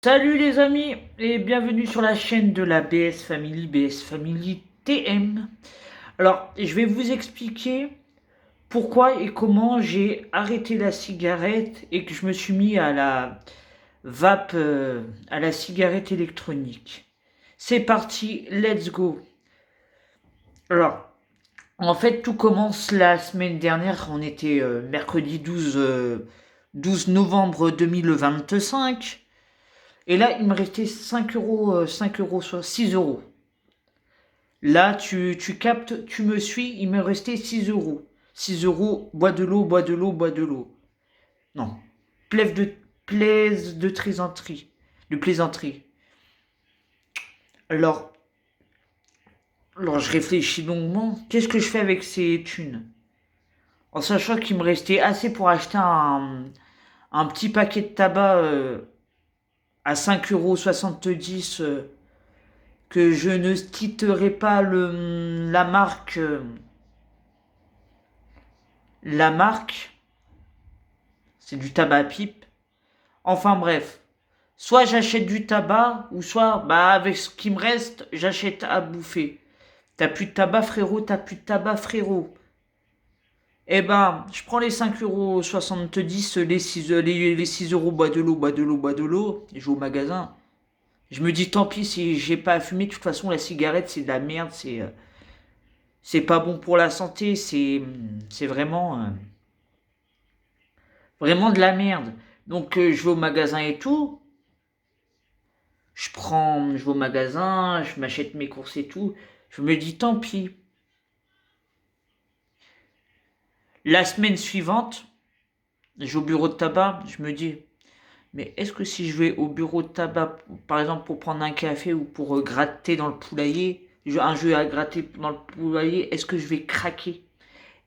Salut les amis et bienvenue sur la chaîne de la BS Family TM. Alors, je vais vous expliquer pourquoi et comment j'ai arrêté la cigarette et que je me suis mis à la vape, à la cigarette électronique. C'est parti, let's go. Alors, en fait, tout commence la semaine dernière, on était mercredi 12 novembre 2025. Et là, il me restait 5 euros, 5 euros, soit 6 euros. Là, tu captes, tu me suis, il me restait 6 euros. 6 euros, bois de l'eau, bois de l'eau, bois de l'eau. Non. Plève de, plaise de plaisanterie. De plaisanterie. Alors, alors, je réfléchis longuement. Qu'est-ce que je fais avec ces thunes? En sachant qu'il me restait assez pour acheter un petit paquet de tabac à 5,70 € que je ne quitterai pas la marque. La marque, c'est du tabac à pipe. Enfin bref, soit j'achète du tabac, ou soit, bah avec ce qui me reste, j'achète à bouffer. T'as plus de tabac frérot, t'as plus de tabac frérot. Eh ben, je prends les 5,70 €, les 6 euros, bois de l'eau, bois de l'eau, bois de l'eau, et je vais au magasin. Je me dis tant pis si j'ai pas à fumer, de toute façon la cigarette c'est de la merde, c'est pas bon pour la santé, c'est vraiment vraiment de la merde. Donc je vais au magasin et tout, je vais au magasin, je m'achète mes courses et tout. Je me dis tant pis. La semaine suivante, je vais au bureau de tabac, je me dis, mais est-ce que si je vais au bureau de tabac, par exemple pour prendre un café ou pour gratter dans le poulailler, un jeu à gratter dans le poulailler, est-ce que je vais craquer?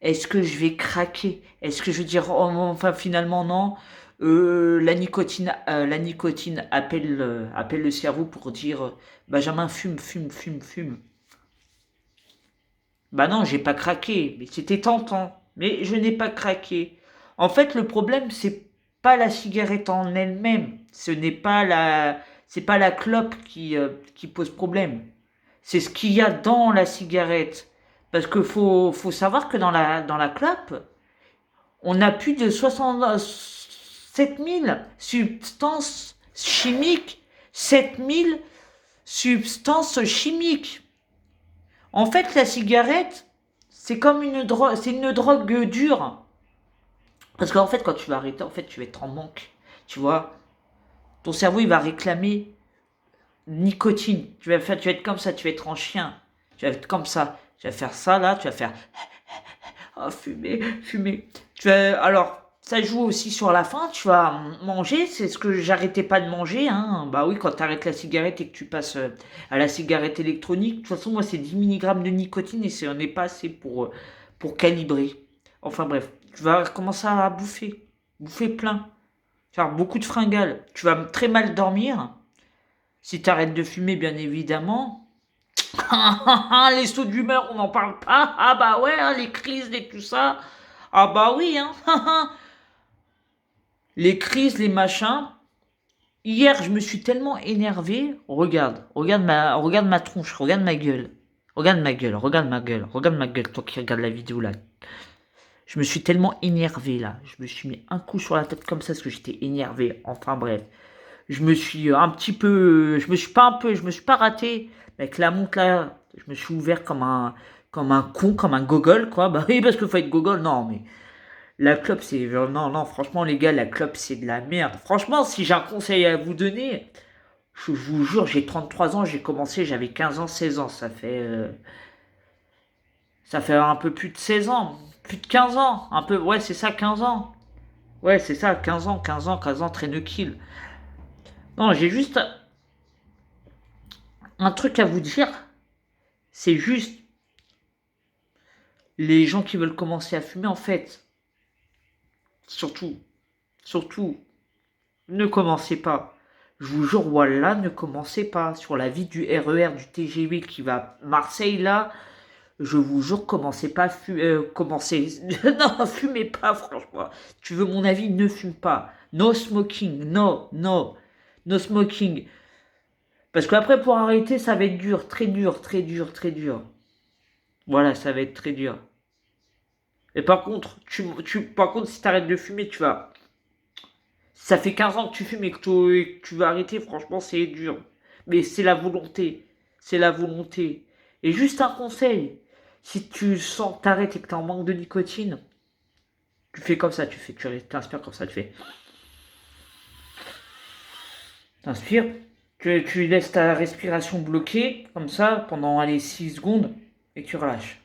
Est-ce que je vais craquer? Est-ce que je vais dire, oh, non, enfin finalement non? La nicotine appelle le cerveau pour dire, Benjamin, fume, fume, fume, fume. Bah non, j'ai pas craqué, mais c'était tentant. Mais je n'ai pas craqué. En fait, le problème, c'est pas la cigarette en elle-même. C'est pas la clope qui pose problème. C'est ce qu'il y a dans la cigarette. Parce que faut savoir que dans la clope, on a plus de 67 000 substances chimiques. 7 000 substances chimiques. En fait, la cigarette, c'est comme une drogue, c'est une drogue dure. Parce qu'en fait, quand tu vas arrêter, en fait, tu vas être en manque. Tu vois, ton cerveau, il va réclamer nicotine. Tu vas être comme ça, tu vas être en chien. Tu vas être comme ça. Tu vas faire ça, là, tu vas faire, oh, fumer, fumer. Alors, ça joue aussi sur la faim. Tu vas manger. C'est ce que j'arrêtais pas de manger. Hein. Bah oui, quand tu arrêtes la cigarette et que tu passes à la cigarette électronique, de toute façon, moi, c'est 10 milligrammes de nicotine et on n'est pas assez pour calibrer. Enfin bref, tu vas commencer à bouffer. Bouffer plein. Tu vas avoir beaucoup de fringales. Tu vas très mal dormir. Si tu arrêtes de fumer, bien évidemment. Les sauts d'humeur, on n'en parle pas. Ah bah ouais, hein, les crises et tout ça. Ah bah oui, hein. Les crises, les machins. Hier, je me suis tellement énervé. Regarde ma tronche, regarde ma gueule. Regarde ma gueule, regarde ma gueule, regarde ma gueule, toi qui regardes la vidéo là. Je me suis tellement énervé là. Je me suis mis un coup sur la tête comme ça parce que j'étais énervé. Enfin bref. Je me suis un petit peu. Je me suis pas raté. Avec la montre là, je me suis ouvert comme un con, comme un gogol quoi. Bah oui, parce qu'il faut être gogol. Non, mais la clope, c'est. Non, non, franchement, les gars, la clope, c'est de la merde. Franchement, si j'ai un conseil à vous donner, je vous jure, j'ai 33 ans, j'ai commencé, j'avais 15 ans, 16 ans. Ça fait un peu plus de 16 ans. Plus de 15 ans. Un peu, ouais, c'est ça, 15 ans. Ouais, c'est ça, 15 ans, 15 ans, 15 ans, traîne kill. Non, j'ai juste un truc à vous dire. C'est juste les gens qui veulent commencer à fumer, en fait. Surtout, surtout, ne commencez pas. Je vous jure, voilà, ne commencez pas. Sur la vie du RER, du TGV qui va à Marseille, là, je vous jure, commencez pas à fumer. Commencez. Non, fumez pas, franchement. Tu veux mon avis, ne fume pas. No smoking, no, no. No smoking. Parce qu'après, pour arrêter, ça va être dur, très dur, très dur, très dur. Voilà, ça va être très dur. Et par contre, par contre, si tu arrêtes de fumer, tu vas. Ça fait 15 ans que tu fumes et que tu vas arrêter, franchement, c'est dur. Mais c'est la volonté. C'est la volonté. Et juste un conseil. Si tu sens que t'arrêtes et que t'es en manque de nicotine, tu fais comme ça, tu t'inspires comme ça, tu fais. T'inspires, tu laisses ta respiration bloquée, comme ça, pendant, allez, 6 secondes, et tu relâches.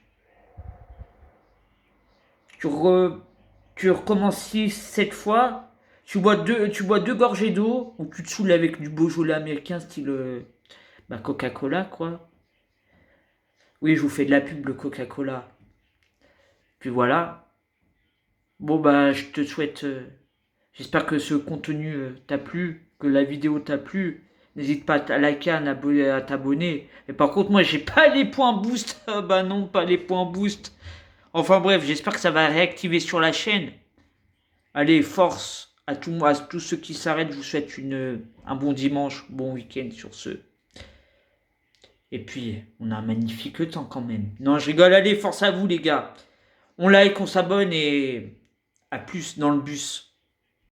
Tu, re- Tu recommences 6, 7 fois, tu bois deux gorgées d'eau, ou tu te saoules avec du Beaujolais américain, style bah, Coca-Cola, quoi. Oui, je vous fais de la pub, le Coca-Cola. Puis voilà. Bon, bah, je te souhaite. J'espère que ce contenu t'a plu, que la vidéo t'a plu. N'hésite pas à liker, à t'abonner. Et par contre, moi, j'ai pas les points boost. Ah bah non, pas les points boost. Enfin bref, j'espère que ça va réactiver sur la chaîne. Allez, force à tous ceux qui s'arrêtent. Je vous souhaite un bon dimanche, bon week-end sur ce. Et puis, on a un magnifique temps quand même. Non, je rigole. Allez, force à vous, les gars. On like, on s'abonne et à plus dans le bus.